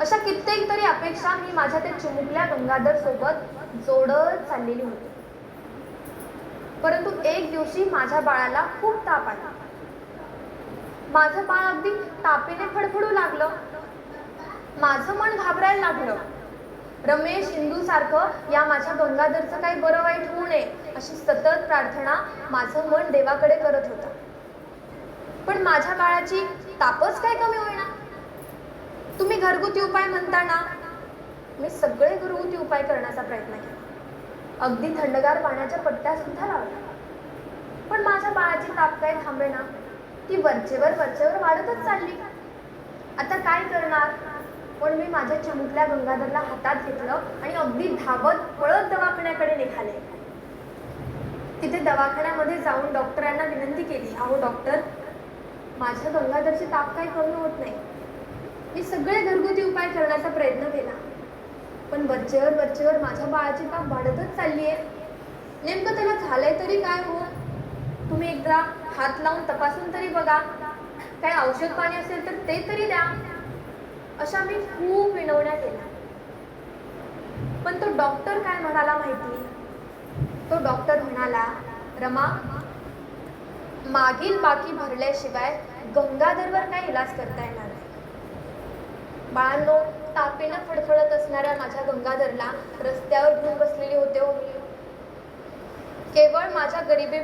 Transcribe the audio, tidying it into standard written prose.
अशा कित्येक तरी अपेक्षा मी माझ्या त्या चिमुकल्या गंगाधर सोबत जोडत चाललेली होती. परंतु एक दिवशी माझ्या बाळाला खूप ताप आला. माझं बाळ अगदी तापेने फडफडू लागलं. माझं मन घाबरायला लागलं. रमेश इंदू सारखं या माझ्या गंगाधरचं काही बरं वाईट होऊ नये अशी सतत प्रार्थना माझं मन देवाकडे करत होतं. पण माझ्या बाळाची तापच काय कमी होईना. तुम्ही घरगुती उपाय म्हणता ना, मी सगळे घरगुती उपाय करण्याचा प्रयत्न केला. अगदी थंडगार पाण्याच्या पट्ट्या सुद्धा लावल्या. पण माझ्या बाळाची ताप काय थांबेना. ती वरचेवर वाढतच चालली. आता काय करणार. पण मी माझ्या चिमुकल्या गंगाधरला हातात घेतलं आणि अगदी धावत पळत दवाखान्याकडे निघाले. तिथे दवाखान्यामध्ये जाऊन डॉक्टरांना विनंती केली, अहो डॉक्टर, माझ्या गंगाधरची ताप काही कमी होत नाही. मी सगळे घरगुती उपाय करण्याचा प्रयत्न केला, पण वरचेवर माझ्या बाळाची ताप वाढतच चालली आहे. नेमकं त्याला झालंय तरी काय हो. तुम्ही एकदा हात लावून तपासून तरी बघा. काही औषध पाणी असेल तर ते तरी द्या. अशा मी खूप विनवण्या केल्या. पण तो डॉक्टर काय म्हणाला माहिती. तो डॉक्टर म्हणाला, रमा, मागील बाकी भरल्याशिवाय गंगाधरवर काही इलाज करता येणार नाही. बाळांनो, तापेनं फडफडत असणाऱ्या माझ्या गंगाधरला रस्त्यावर घेऊन बसलेले होते हो. केवळ माझ्या गरिबी